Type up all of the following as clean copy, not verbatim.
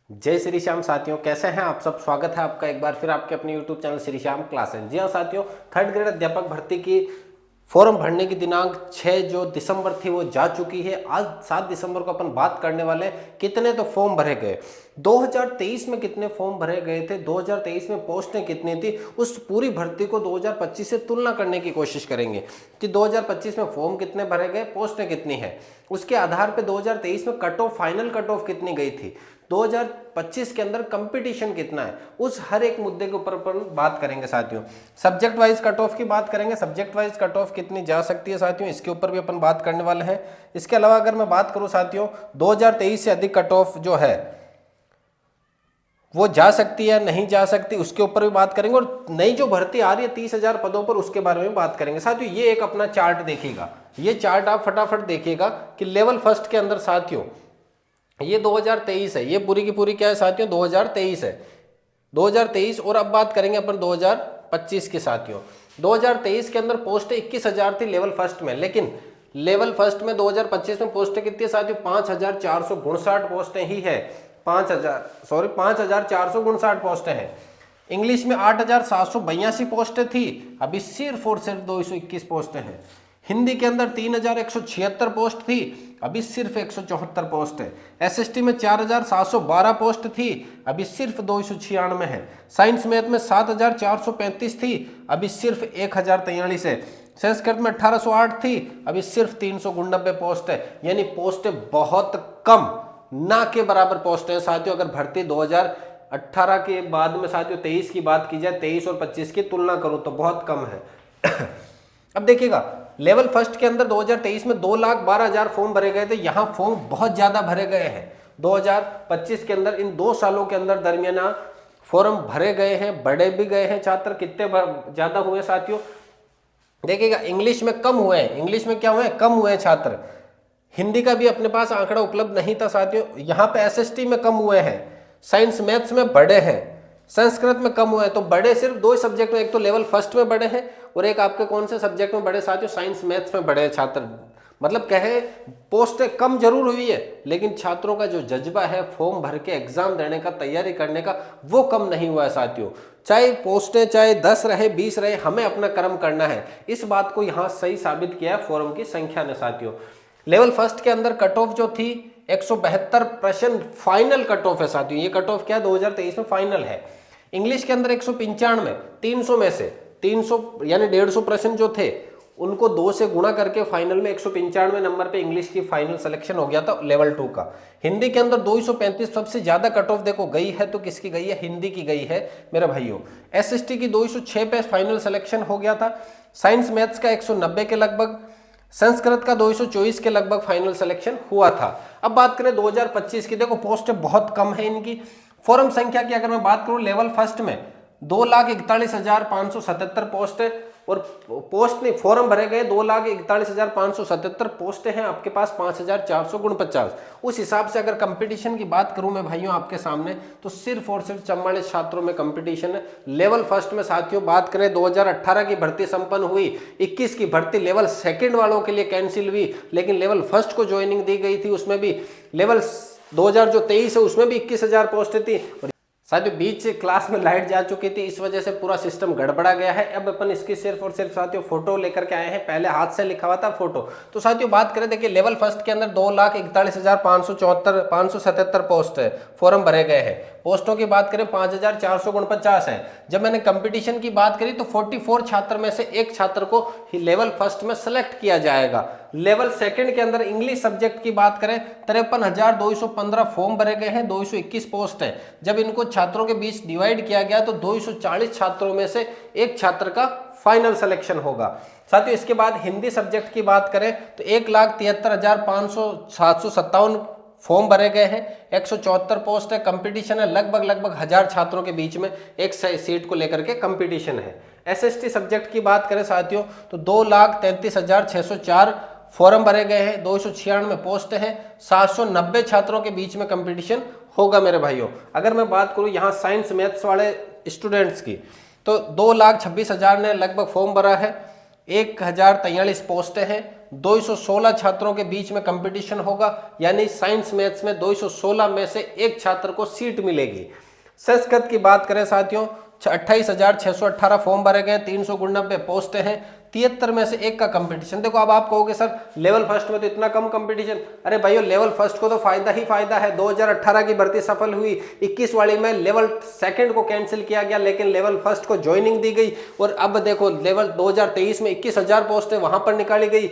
जय श्री श्याम साथियों, कैसे हैं आप सब। स्वागत है आपका एक बार फिर आपके अपने YouTube channel Shri Shyam classes. जी हाँ साथियों, थर्ड ग्रेड अध्यापक भर्ती की फॉर्म भरने की दिनांक 6 जो दिसंबर थी वो जा चुकी है। आज 7 दिसंबर को अपन बात करने वाले हैं कितने तो फॉर्म भरे गए। 2023 में कितने फॉर्म भरे गए थे, 2023 में पोस्टें कितनी थी, उस पूरी भर्ती को 2025 से तुलना करने की कोशिश करेंगे कि 2025 में फॉर्म कितने भरे गए, पोस्टें कितनी है। उसके आधार पर 2023 में cut off, final cut off कितनी गई थी, 2025 के अंदर कंपटीशन कितना है, उस हर एक मुद्दे के ऊपर अपन बात करेंगे साथियों। सब्जेक्ट वाइज कट ऑफ की बात करेंगे, सब्जेक्ट वाइज कट ऑफ कितनी जा सकती है साथियों, इसके ऊपर भी अपन बात करने वाले हैं। इसके अलावा अगर मैं बात करूं साथियों, 2023 से अधिक कट ऑफ जो है वो जा सकती है नहीं जा सकती, उसके ऊपर भी बात करेंगे। और नई जो भर्ती आ रही है 30,000 पदों पर, उसके बारे में बात करेंगे साथियों। ये एक अपना चार्ट देखिएगा, ये चार्ट आप फटाफट देखिएगा कि लेवल फर्स्ट के अंदर साथियों ये 2023 है, ये पूरी की पूरी क्या है साथियों, 2023 है, 2023। और अब बात करेंगे अपन 2025 के साथियों। 2023 के अंदर पोस्ट 21,000 थी लेवल फर्स्ट में, लेकिन लेवल फर्स्ट में 2025 में पोस्टें कितनी है साथियों, 5,459 पोस्टें ही है। 5,459 पोस्टें हैं। इंग्लिश में 8,782 पोस्टें थी, अभी सिर्फ और सिर्फ 221 पोस्टें हैं। हिंदी के अंदर 3,176 पोस्ट थी, अभी सिर्फ 174 पोस्ट है। एसएसटी में 4,712 पोस्ट थी, अभी सिर्फ 296 है। साइंस मैथ में 7,435 थी, अभी सिर्फ 1,043 है। संस्कृत में 1,808 थी, अभी सिर्फ 399 पोस्ट है। यानी पोस्टें बहुत कम, ना के बराबर पोस्ट है साथियों। अगर भर्ती 2018 के बाद में साथियों 23 की बात की जाए, 23 और 25 की तुलना करूं तो बहुत कम है। अब देखिएगा, लेवल फर्स्ट के अंदर 2023 में 2,12,000 फॉर्म भरे गए थे। यहां फॉर्म बहुत ज्यादा भरे गए हैं। 2025 के अंदर, इन 2 सालों के अंदर दरमियाना फॉर्म भरे गए हैं, बढ़े भी गए हैं। छात्र कितने ज्यादा हुए साथियों, देखिएगा, इंग्लिश में कम हुए हैं। इंग्लिश में क्या हुए हैं, कम हुए हैं छात्र। हिंदी का भी अपने पास आंकड़ा उपलब्ध नहीं था साथियों। यहाँ पे एसएसटी में कम हुए हैं, साइंस मैथ्स में बढ़े हैं, संस्कृत में कम हुए हैं। तो बड़े सिर्फ 2 सब्जेक्ट में, एक तो लेवल फर्स्ट में बढ़े हैं और एक आपके कौन से सब्जेक्ट में बढ़े साथियों, साइंस मैथ्स में बढ़े छात्र। मतलब कहे पोस्टें कम जरूर हुई है, लेकिन छात्रों का जो जज्बा है फॉर्म भर के एग्जाम देने का, तैयारी करने का, वो कम नहीं हुआ है साथियों। चाहे पोस्टें चाहे 10 रहे 20 रहे, हमें अपना कर्म करना है। इस बात को यहाँ सही साबित किया है फॉर्म की संख्या ने साथियों। लेवल फर्स्ट के अंदर कट ऑफ जो थी 172% फाइनल कट ऑफ है साथियों। ये कट ऑफ क्या है, 2023 में फाइनल है। इंग्लिश के अंदर 195, 300 में से 300 यानी 150% जो थे उनको 2 से गुणा करके फाइनल में 195 नंबर पे इंग्लिश की फाइनल सिलेक्शन हो गया था लेवल 2 का। हिंदी के अंदर 235, सबसे ज्यादा कट ऑफ देखो गई है तो किसकी गई है, हिंदी की गई है मेरे भाइयों। एसएसटी की 206 पे फाइनल सिलेक्शन हो गया था। साइंस मैथ्स का 190 के लगभग, संस्कृत का 224 के लगभग फाइनल सिलेक्शन हुआ था। अब बात करें 2025 की, देखो पोस्टें बहुत कम है इनकी। फॉर्म संख्या की अगर मैं बात करूं, लेवल फर्स्ट में 2,41,577 पोस्ट है, और पोस्ट नहीं, फॉर्म भरे गए 2,41,577 पोस्टें हैं आपके पास, 5,449। उस हिसाब से अगर कंपटीशन की बात करूं मैं भाइयों आपके सामने, तो सिर्फ और सिर्फ 44 छात्रों में कंपटीशन है। लेवल फर्स्ट में साथियों बात करें, 2018 की भर्ती संपन्न हुई, 21 की भर्ती लेवल सेकेंड वालों के लिए कैंसिल हुई, लेकिन लेवल फर्स्ट को ज्वाइनिंग दी गई थी। उसमें भी लेवल 2023 है उसमें भी 21,000 पोस्टें थी। साथियों बीच क्लास में लाइट जा चुकी थी, इस वजह से पूरा सिस्टम गड़बड़ा गया है। अब अपन इसकी सिर्फ और सिर्फ साथियों फोटो लेकर के आए हैं, पहले हाथ से लिखा हुआ था फोटो। तो साथियों बात करें, देखिए लेवल फर्स्ट के अंदर 2,41,577 पोस्ट है, फॉर्म भरे गए हैं। पोस्टों की बात करें 5,449 है। जब मैंने कंपटीशन की बात करी तो 44 छात्र में से एक छात्र को लेवल फर्स्ट में सेलेक्ट किया जाएगा। लेवल सेकंड के अंदर इंग्लिश सब्जेक्ट की बात करें, 53,215 फॉर्म भरे गए हैं, 221 पोस्ट है। जब इनको छात्रों के बीच डिवाइड किया गया तो 240 छात्रों में से एक छात्र का फाइनल सिलेक्शन होगा साथियों। इसके बाद हिंदी सब्जेक्ट की बात करें तो 1,73,757 फॉर्म भरे गए हैं, 174 पोस्ट है। कंपटीशन है लगभग 1000 छात्रों के बीच में, एक सीट को लेकर के कंपटीशन है। एसएसटी सब्जेक्ट की बात करें साथियों तो 2,33,604 फॉर्म भरे गए हैं, 296 पोस्ट हैं, 790 छात्रों के बीच में कंपटीशन होगा मेरे भाइयों। अगर मैं बात करूं यहाँ साइंस मैथ्स वाले स्टूडेंट्स की, तो 2,26,000 ने लगभग फॉर्म भरा है, 1,043 पोस्टें हैं, 216 छात्रों के बीच में कंपटीशन होगा, यानी साइंस मैथ्स में 216 में से एक छात्र को सीट मिलेगी। संस्कृत की बात करें साथियों, 28,618 फॉर्म भरे गए, 390 पोस्टें हैं, 73 में से एक का कंपटीशन। देखो अब आप कहोगे सर लेवल फर्स्ट में तो इतना कम कंपटीशन, अरे भाइयों लेवल फर्स्ट को तो फायदा ही फायदा है। 2018 की भर्ती सफल हुई, 21 वाली में लेवल सेकंड को कैंसिल किया गया, लेकिन लेवल फर्स्ट को ज्वाइनिंग दी गई। और अब देखो लेवल 2023 में 21,000 पोस्टें वहां पर निकाली गई।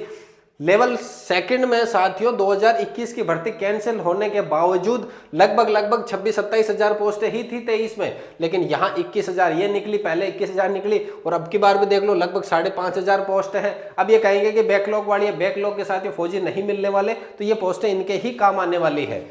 लेवल सेकंड में साथियों 2021 की भर्ती कैंसिल होने के बावजूद लगभग 26-27 हजार पोस्टें ही थी 23 में, लेकिन यहाँ 21,000 ये निकली, पहले 21,000 निकली, और अब की बार भी देख लो लगभग 5,500 पोस्टें हैं। अब ये कहेंगे कि बैकलॉग वाली है, बैकलॉग के साथ ये फौजी नहीं मिलने वाले, तो ये पोस्टें इनके ही काम आने वाली है।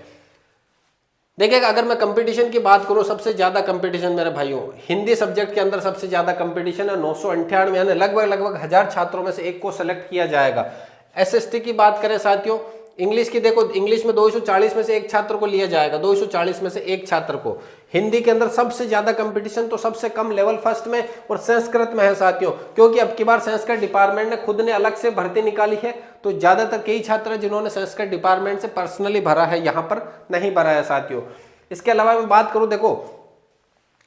देखिएगा अगर मैं कंपटीशन की बात करूं, सबसे ज्यादा कंपटीशन मेरे भाइयों हिंदी सब्जेक्ट के अंदर सबसे ज्यादा कंपटीशन है, 998, यानी लगभग 1000 छात्रों में से एक को सेलेक्ट किया जाएगा। एसएसटी की बात करें साथियों, इंग्लिश की देखो, इंग्लिश में 240 में से एक छात्र को लिया जाएगा, 240 में से एक छात्र को। हिंदी के अंदर सबसे ज्यादा कंपटीशन तो सबसे कम लेवल फर्स्ट में और संस्कृत में है साथियों, क्योंकि अब की बार संस्कृत डिपार्टमेंट ने खुद ने अलग से भर्ती निकाली है, तो ज्यादातर कई छात्र हैं जिन्होंने संस्कृत डिपार्टमेंट से पर्सनली भरा है, यहाँ पर नहीं भरा है साथियों। इसके अलावा मैं बात करूं, देखो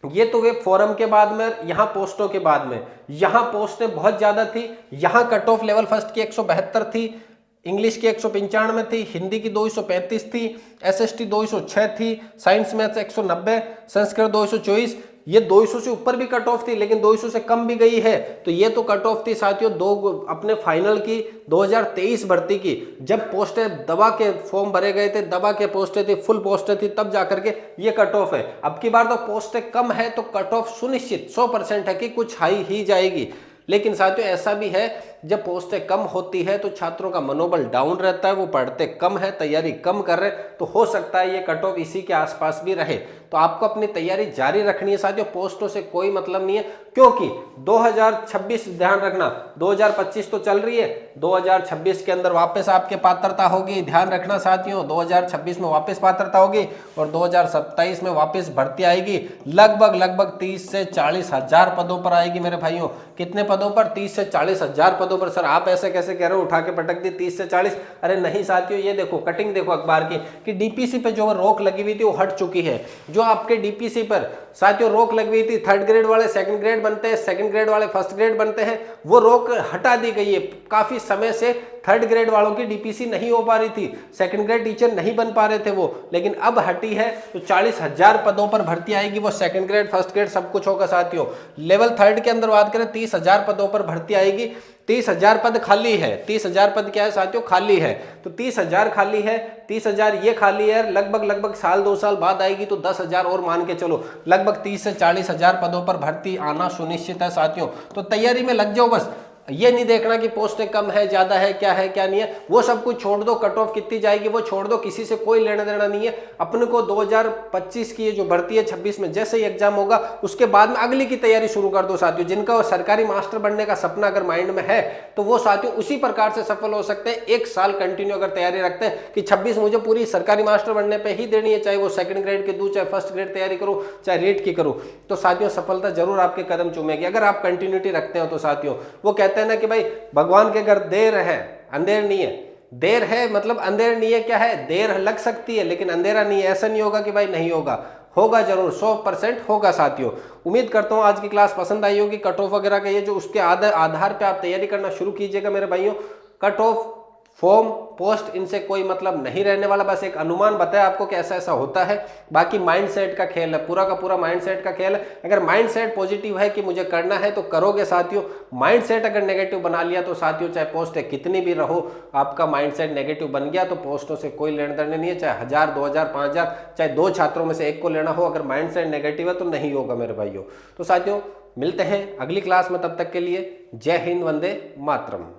ये तो वे फॉरम के बाद में, यहाँ पोस्टों के बाद में, यहाँ पोस्टें बहुत ज्यादा थी। यहाँ कट ऑफ लेवल फर्स्ट की 172 थी, इंग्लिश की 195 थी, हिंदी की 235 थी, एसएसटी 206 थी, साइंस मैथ्स 190, संस्कृत 224। ये 200 से ऊपर भी कट ऑफ थी, लेकिन 200 से कम भी गई है। तो ये तो कट ऑफ थी साथियों अपने फाइनल की 2023 भर्ती की, जब पोस्टें दबा के फॉर्म भरे गए थे, दबा के पोस्टें थी, फुल पोस्टें थी, तब जाकर के ये कट ऑफ है। अब की बार तो पोस्टें कम है तो कट ऑफ सुनिश्चित 100% है कि कुछ हाई ही जाएगी। लेकिन साथियों ऐसा भी है, जब पोस्टें कम होती है तो छात्रों का मनोबल डाउन रहता है, वो पढ़ते कम है, तैयारी कम कर रहे, तो हो सकता है ये कट ऑफ इसी के आसपास भी रहे। तो आपको अपनी तैयारी जारी रखनी है साथियों, पोस्टों से कोई मतलब नहीं है, क्योंकि 2026 ध्यान रखना, 2025 तो चल रही है, 2026 के अंदर वापस आपके पात्रता होगी, ध्यान रखना साथियों, 2026 में वापस पात्रता होगी और 2027 में वापस भर्ती आएगी। लगभग 30 से 40 हजार पदों पर आएगी मेरे भाइयों। कितने पदों पर? 30 से 40 हजार पदों पर। सर आप ऐसे कैसे कह रहे हो, उठा के पटक दी 30 से 40? अरे नहीं साथियों, ये देखो कटिंग देखो अखबार की कि डीपीसी पे जो रोक लगी हुई थी वो हट चुकी है। जो आपके डीपीसी पर साथियों रोक लगी हुई थी, थर्ड ग्रेड वाले सेकंड ग्रेड बनते हैं, सेकंड ग्रेड वाले फर्स्ट ग्रेड बनते हैं, वो रोक हटा दी गई है। काफी समय से थर्ड ग्रेड वालों की डीपीसी नहीं हो पा रही थी, सेकंड ग्रेड टीचर नहीं बन पा रहे थे वो, लेकिन अब हटी है। तो 40,000 पदों पर भर्ती आएगी, वो सेकंड ग्रेड फर्स्ट ग्रेड सब कुछ होगा साथियों। लेवल थर्ड के अंदर बात करें 30,000 पदों पर भर्ती आएगी। 30,000 पद खाली है, 30,000 पद क्या है साथियों? खाली है। तो 30,000 खाली है, 30,000 ये खाली है, लगभग साल 2 साल बाद आएगी तो 10,000 और मान के चलो, लगभग 30 से 40,000 पदों पर भर्ती आना सुनिश्चित है साथियों। तो तैयारी में लग जाओ बस, ये नहीं देखना कि पोस्टें कम है, ज्यादा है, क्या नहीं है, वो सब कुछ छोड़ दो। कट ऑफ कितनी जाएगी वो छोड़ दो, किसी से कोई लेना देना नहीं है। अपने को 2025 की जो भर्ती है 26 में जैसे ही एग्जाम होगा उसके बाद में अगली की तैयारी शुरू कर दो साथियों। जिनका सरकारी मास्टर बनने का सपना अगर माइंड में है तो वो साथियों उसी प्रकार से सफल हो सकते हैं। 1 साल कंटिन्यू अगर तैयारी रखते हैं कि 26 मुझे पूरी सरकारी मास्टर बनने पर ही देनी है, चाहे वो सेकंड ग्रेड की दूं, चाहे फर्स्ट ग्रेड तैयारी करूं, चाहे रीट की करूं, तो साथियों सफलता जरूर आपके कदम चूमेगी अगर आप कंटिन्यूटी रखते हो। तो साथियों वो कहते हैं ना कि भाई भगवान के घर देर है अंधेर नहीं है। देर है मतलब अंधेर नहीं है, क्या है? देर लग सकती है लेकिन अंधेरा नहीं है। ऐसा नहीं होगा कि भाई नहीं होगा, होगा जरूर, 100% होगा साथियों। उम्मीद करता हूं आज की क्लास पसंद आई होगी। कट ऑफ वगैरह का ये जो उसके आधार पे आप तैयारी करना शुरू कीजिएगा मेरे भाइयों। कट ऑफ, फॉर्म, पोस्ट इनसे कोई मतलब नहीं रहने वाला, बस एक अनुमान बताया आपको कि ऐसा ऐसा होता है। बाकी माइंडसेट का खेल है, पूरा का पूरा माइंडसेट का खेल है। अगर माइंडसेट पॉजिटिव है कि मुझे करना है तो करोगे साथियों। माइंडसेट अगर नेगेटिव बना लिया तो साथियों चाहे पोस्ट कितनी भी रहो, आपका माइंडसेट नेगेटिव बन गया तो पोस्टों से कोई लेना देना नहीं है। चाहे 1000, 2000, 5000, चाहे 2 छात्रों में से एक को लेना हो, अगर माइंडसेट नेगेटिव है तो नहीं होगा मेरे भाइयों। तो साथियों मिलते हैं अगली क्लास में, तब तक के लिए जय हिंद, वंदे मातरम।